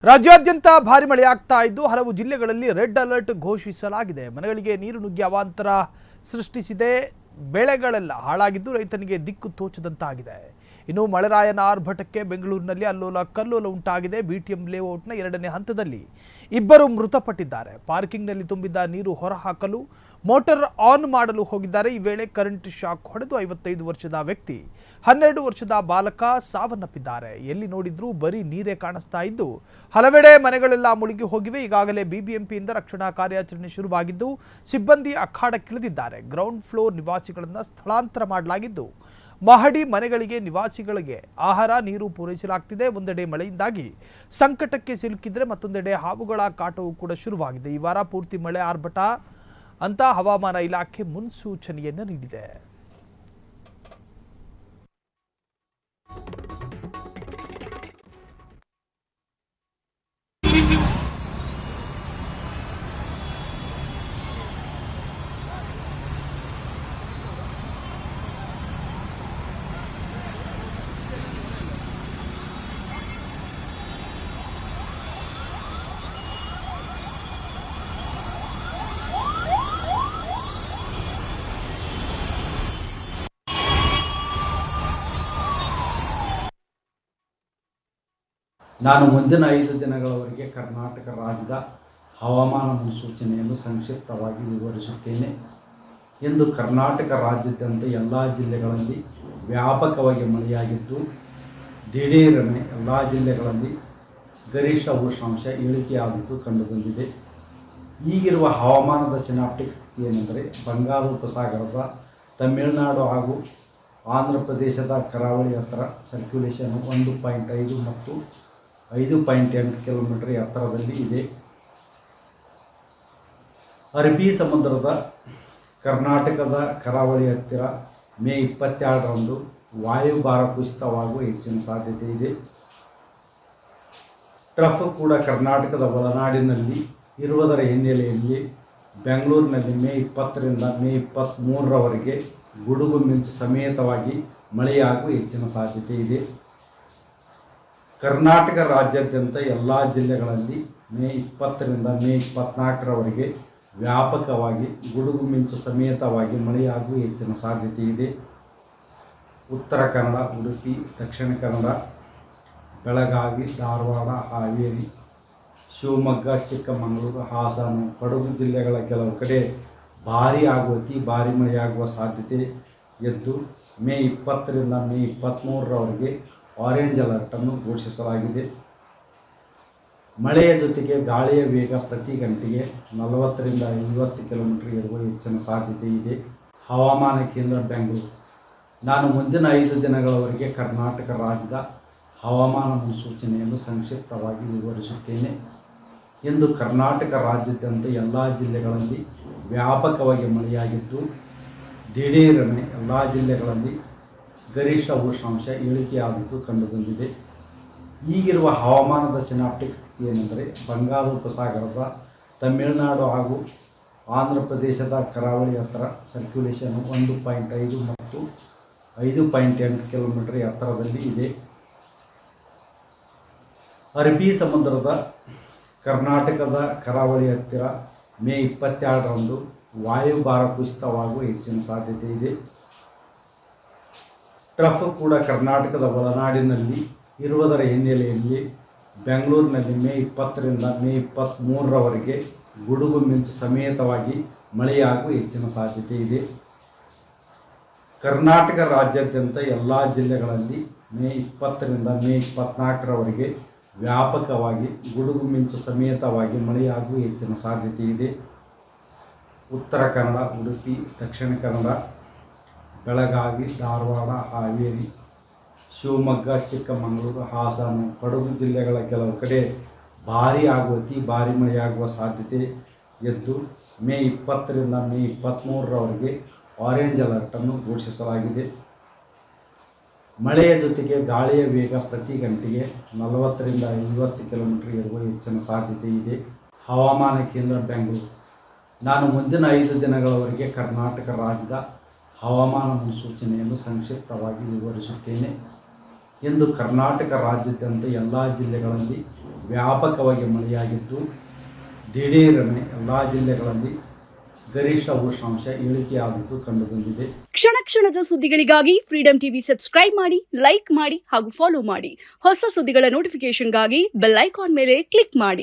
ರಾಜ್ಯಾದ್ಯಂತ ಭಾರಿ ಮಳೆ ಆಗ್ತಾ ಇದ್ದು ಹಲವು ಜಿಲ್ಲೆಗಳಲ್ಲಿ ರೆಡ್ ಅಲರ್ಟ್ ಘೋಷಿಸಲಾಗಿದೆ. ಮನೆಗಳಿಗೆ ನೀರು ನುಗ್ಗಿ ಅವಾಂತರ ಸೃಷ್ಟಿಸಿದೆ. ಬೆಳೆಗಳೆಲ್ಲ ಹಾಳಾಗಿದ್ದು ರೈತನಿಗೆ ದಿಕ್ಕು ತೋಚದಂತಾಗಿದೆ. ಇನ್ನು ಮಳೆರಾಯನ ಆರ್ಭಟಕ್ಕೆ ಬೆಂಗಳೂರಿನಲ್ಲಿ ಅಲ್ಲೋಲ ಕಲ್ಲೋಲ ಉಂಟಾಗಿದೆ. ಬಿಟಿಎಂ ಲೇಔಟ್ನ 2ನೇ ಹಂತದಲ್ಲಿ ಇಬ್ಬರು ಮೃತಪಟ್ಟಿದ್ದಾರೆ. ಪಾರ್ಕಿಂಗ್ನಲ್ಲಿ ತುಂಬಿದ್ದ ನೀರು ಹೊರಹಾಕಲು ಮೋಟಾರ್ ಆನ್ ಮಾಡಲು ಹೋಗಿದ್ದಾರೆ. ಈ ವೇಳೆ ಕರೆಂಟ್ ಶಾಕ್ ಹೊಡೆದು 55 ವರ್ಷದ ವ್ಯಕ್ತಿ 12 ವರ್ಷದ ಬಾಲಕ ಸಾವನ್ನಪ್ಪಿದ್ದಾರೆ. ಎಲ್ಲಿ ನೋಡಿದ್ರೂ ಬರೀ ನೀರೇ ಕಾಣಿಸ್ತಾ ಇದ್ದು ಹಲವೆಡೆ ಮನೆಗಳೆಲ್ಲ ಮುಳುಗಿ ಹೋಗಿವೆ. ಈಗಾಗಲೇ ಬಿಬಿಎಂಪಿಯಿಂದ ರಕ್ಷಣಾ ಕಾರ್ಯಾಚರಣೆ ಶುರುವಾಗಿದ್ದು ಸಿಬ್ಬಂದಿ ಅಖಾಡಕ್ಕಿಳಿದಿದ್ದಾರೆ. ಗ್ರೌಂಡ್ ಫ್ಲೋರ್ ನಿವಾಸಿಗಳನ್ನು ಸ್ಥಳಾಂತರ ಮಾಡಲಾಗಿದ್ದು ಮಹಡಿ ಮನೆಗಳಿಗೆ ನಿವಾಸಿಗಳಿಗೆ ಆಹಾರ ನೀರು ಪೂರೈಸಲಾಗುತ್ತಿದೆ. ಒಂದೆಡೆ ಮಳೆಯಿಂದಾಗಿ ಸಂಕಟಕ್ಕೆ ಸಿಲುಕಿದ್ರೆ ಮತ್ತೊಂದೆಡೆ ಹಾವುಗಳ ಕಾಟವು ಕೂಡ ಶುರುವಾಗಿದೆ. ಈ ವಾರ ಪೂರ್ತಿ ಮಳೆ ಆರ್ಭಟ ಅಂತ ಹವಾಮಾನ ಇಲಾಖೆ ಮುನ್ಸೂಚನೆಯನ್ನು ನೀಡಿದೆ. ನಾನು ಮುಂದಿನ 5 ದಿನಗಳವರೆಗೆ ಕರ್ನಾಟಕ ರಾಜ್ಯದ ಹವಾಮಾನ ಮುನ್ಸೂಚನೆಯನ್ನು ಸಂಕ್ಷಿಪ್ತವಾಗಿ ವಿವರಿಸುತ್ತೇನೆ. ಇಂದು ಕರ್ನಾಟಕ ರಾಜ್ಯಾದ್ಯಂತ ಎಲ್ಲ ಜಿಲ್ಲೆಗಳಲ್ಲಿ ವ್ಯಾಪಕವಾಗಿ ಮಳೆಯಾಗಿದ್ದು ದಿಢೀರನೆ ಎಲ್ಲ ಜಿಲ್ಲೆಗಳಲ್ಲಿ ಗರಿಷ್ಠ ಉಷ್ಣಾಂಶ ಇಳಿಕೆಯಾಗಿದ್ದು ಕಂಡುಬಂದಿದೆ. ಈಗಿರುವ ಹವಾಮಾನದ ಸಿನಾಪ್ಟಿಕ್ ಸ್ಥಿತಿ ಏನೆಂದರೆ ಬಂಗಾಳ ಉಪಸಾಗರದ ತಮಿಳುನಾಡು ಹಾಗೂ ಆಂಧ್ರ ಪ್ರದೇಶದ ಕರಾವಳಿ ಹತ್ತಿರ ಸರ್ಕ್ಯುಲೇಷನ್ 1.5 ಮತ್ತು 5.8 ಕಿಲೋಮೀಟರ್ ಎತ್ತರದಲ್ಲಿ ಇದೆ. ಅರಬ್ಬಿ ಸಮುದ್ರದ ಕರ್ನಾಟಕದ ಕರಾವಳಿ ಹತ್ತಿರ ಮೇ 22ರಂದು ವಾಯುಭಾರ ಕುಸಿತವಾಗುವ ಹೆಚ್ಚಿನ ಸಾಧ್ಯತೆ ಇದೆ. ಟ್ರಫ್ ಕೂಡ ಕರ್ನಾಟಕದ ಒಳನಾಡಿನಲ್ಲಿ ಇರುವುದರ ಹಿನ್ನೆಲೆಯಲ್ಲಿ ಬೆಂಗಳೂರಿನಲ್ಲಿ ಮೇ 20ರಿಂದ ಮೇ 23ರವರೆಗೆ ಗುಡುಗು ಮಿಂಚು ಸಮೇತವಾಗಿ ಮಳೆಯಾಗುವ ಹೆಚ್ಚಿನ ಸಾಧ್ಯತೆ ಇದೆ. ಕರ್ನಾಟಕ ರಾಜ್ಯಾದ್ಯಂತ ಎಲ್ಲ ಜಿಲ್ಲೆಗಳಲ್ಲಿ ಮೇ 20ರಿಂದ ಮೇ 24ರವರೆಗೆ ವ್ಯಾಪಕವಾಗಿ ಗುಡುಗು ಮಿಂಚು ಸಮೇತವಾಗಿ ಮಳೆಯಾಗುವ ಹೆಚ್ಚಿನ ಸಾಧ್ಯತೆ ಇದೆ. ಉತ್ತರ ಕನ್ನಡ, ಉಡುಪಿ, ದಕ್ಷಿಣ ಕನ್ನಡ, ಬೆಳಗಾವಿ, ಧಾರವಾಡ, ಹಾವೇರಿ, ಶಿವಮೊಗ್ಗ, ಚಿಕ್ಕಮಗಳೂರು, ಹಾಸನ, ಕೊಡಗು ಜಿಲ್ಲೆಗಳ ಕೆಲವು ಕಡೆ ಭಾರೀ ಹಾಗೂ ಅತಿ ಭಾರೀ ಮಳೆಯಾಗುವ ಸಾಧ್ಯತೆ ಇದ್ದು ಮೇ 20ರಿಂದ ಮೇ 23ರವರೆಗೆ ಆರೆಂಜ್ ಅಲರ್ಟನ್ನು ಘೋಷಿಸಲಾಗಿದೆ. ಮಳೆಯ ಜೊತೆಗೆ ಗಾಳಿಯ ವೇಗ ಪ್ರತಿ ಗಂಟೆಗೆ 40ರಿಂದ 50 ಕಿಲೋಮೀಟರ್ ಇರುವ ಹೆಚ್ಚಿನ ಸಾಧ್ಯತೆ ಇದೆ. ಹವಾಮಾನ ಕೇಂದ್ರ ಬೆಂಗಳೂರು. ನಾನು ಮುಂದಿನ 5 ದಿನಗಳವರೆಗೆ ಕರ್ನಾಟಕ ರಾಜ್ಯದ ಹವಾಮಾನ ಮುನ್ಸೂಚನೆಯನ್ನು ಸಂಕ್ಷಿಪ್ತವಾಗಿ ವಿವರಿಸುತ್ತೇನೆ. ಇಂದು ಕರ್ನಾಟಕ ರಾಜ್ಯಾದ್ಯಂತ ಎಲ್ಲ ಜಿಲ್ಲೆಗಳಲ್ಲಿ ವ್ಯಾಪಕವಾಗಿ ಮಳೆಯಾಗಿದ್ದು ದಿಢೀರನೆ ಎಲ್ಲ ಜಿಲ್ಲೆಗಳಲ್ಲಿ ಗರಿಷ್ಠ ಉಷ್ಣಾಂಶ ಇಳಿಕೆಯಾಗಿದ್ದು ಕಂಡುಬಂದಿದೆ. ಈಗಿರುವ ಹವಾಮಾನದ ಸಿನಾಪ್ಟಿಕ್ ಸ್ಥಿತಿ ಏನೆಂದರೆ ಬಂಗಾಳ ಉಪಸಾಗರದ ತಮಿಳುನಾಡು ಹಾಗೂ ಆಂಧ್ರ ಪ್ರದೇಶದ ಕರಾವಳಿ ಹತ್ತಿರ ಸರ್ಕ್ಯುಲೇಷನ್ 1.5 ಮತ್ತು 5.8 ಕಿಲೋಮೀಟರ್ ಎತ್ತರದಲ್ಲಿ ಇದೆ. ಅರಬ್ಬಿ ಸಮುದ್ರದ ಕರ್ನಾಟಕದ ಕರಾವಳಿ ಹತ್ತಿರ ಮೇ 22ರಂದು ವಾಯುಭಾರ ಕುಸಿತವಾಗುವ ಹೆಚ್ಚಿನ ಸಾಧ್ಯತೆ ಇದೆ. ಟ್ರಫ್ ಕೂಡ ಕರ್ನಾಟಕದ ಒಳನಾಡಿನಲ್ಲಿ ಇರುವುದರ ಹಿನ್ನೆಲೆಯಲ್ಲಿ ಬೆಂಗಳೂರಿನಲ್ಲಿ ಮೇ 20ರಿಂದ ಮೇ 23ರವರೆಗೆ ಗುಡುಗು ಮಿಂಚು ಸಮೇತವಾಗಿ ಮಳೆಯಾಗುವ ಹೆಚ್ಚಿನ ಸಾಧ್ಯತೆ ಇದೆ. ಕರ್ನಾಟಕ ರಾಜ್ಯಾದ್ಯಂತ ಎಲ್ಲ ಜಿಲ್ಲೆಗಳಲ್ಲಿ ಮೇ 20ರಿಂದ ಮೇ 24ರವರೆಗೆ ವ್ಯಾಪಕವಾಗಿ ಗುಡುಗು ಮಿಂಚು ಸಮೇತವಾಗಿ ಮಳೆಯಾಗುವ ಹೆಚ್ಚಿನ ಸಾಧ್ಯತೆ ಇದೆ. ಉತ್ತರ ಕನ್ನಡ, ಉಡುಪಿ, ದಕ್ಷಿಣ ಕನ್ನಡ, ಬೆಳಗಾವಿ, ಧಾರವಾಡ, ಹಾವೇರಿ, ಶಿವಮೊಗ್ಗ, ಚಿಕ್ಕಮಗಳೂರು, ಹಾಸನ, ಕೊಡಗು ಜಿಲ್ಲೆಗಳ ಕೆಲವು ಕಡೆ ಭಾರೀ ಹಾಗೂ ಅತಿ ಭಾರೀ ಮಳೆಯಾಗುವ ಸಾಧ್ಯತೆ ಇದ್ದು ಮೇ 20ರಿಂದ ಮೇ 23ರವರೆಗೆ ಆರೆಂಜ್ ಅಲರ್ಟನ್ನು ಘೋಷಿಸಲಾಗಿದೆ. ಮಳೆಯ ಜೊತೆಗೆ ಗಾಳಿಯ ವೇಗ ಪ್ರತಿ ಗಂಟೆಗೆ 40ರಿಂದ 50 ಕಿಲೋಮೀಟರ್ ಇರುವ ಹೆಚ್ಚಿನ ಸಾಧ್ಯತೆ ಇದೆ. ಹವಾಮಾನ ಕೇಂದ್ರ ಬೆಂಗಳೂರು. ನಾನು ಮುಂದಿನ 5 ದಿನಗಳವರೆಗೆ ಕರ್ನಾಟಕ ರಾಜ್ಯದ ಹವಾಮಾನ ಮುನ್ಸೂಚನೆಯನ್ನು ಸಂಕ್ಷಿಪ್ತವಾಗಿ ವಿವರಿಸುತ್ತೇನೆ. ಇಂದು ಕರ್ನಾಟಕ ರಾಜ್ಯಾದ್ಯಂತ ಎಲ್ಲ ಜಿಲ್ಲೆಗಳಲ್ಲಿ ವ್ಯಾಪಕವಾಗಿ ಮಳೆಯಾಗಿದ್ದು ದಿಢೀರನೆ ಎಲ್ಲ ಜಿಲ್ಲೆಗಳಲ್ಲಿ ಗರಿಷ್ಠ ಉಷ್ಣಾಂಶ ಇಳಿಕೆಯಾಗಿದ್ದು ಕಂಡುಬಂದಿದೆ. ಕ್ಷಣ ಕ್ಷಣದ ಸುದ್ದಿಗಳಿಗಾಗಿ ಫ್ರೀಡಂ ಟಿವಿ ಸಬ್ಸ್ಕ್ರೈಬ್ ಮಾಡಿ, ಲೈಕ್ ಮಾಡಿ ಹಾಗೂ ಫಾಲೋ ಮಾಡಿ. ಹೊಸ ಸುದ್ದಿಗಳ ನೋಟಿಫಿಕೇಶನ್ಗಾಗಿ ಬೆಲ್ ಐಕಾನ್ ಮೇಲೆ ಕ್ಲಿಕ್ ಮಾಡಿ.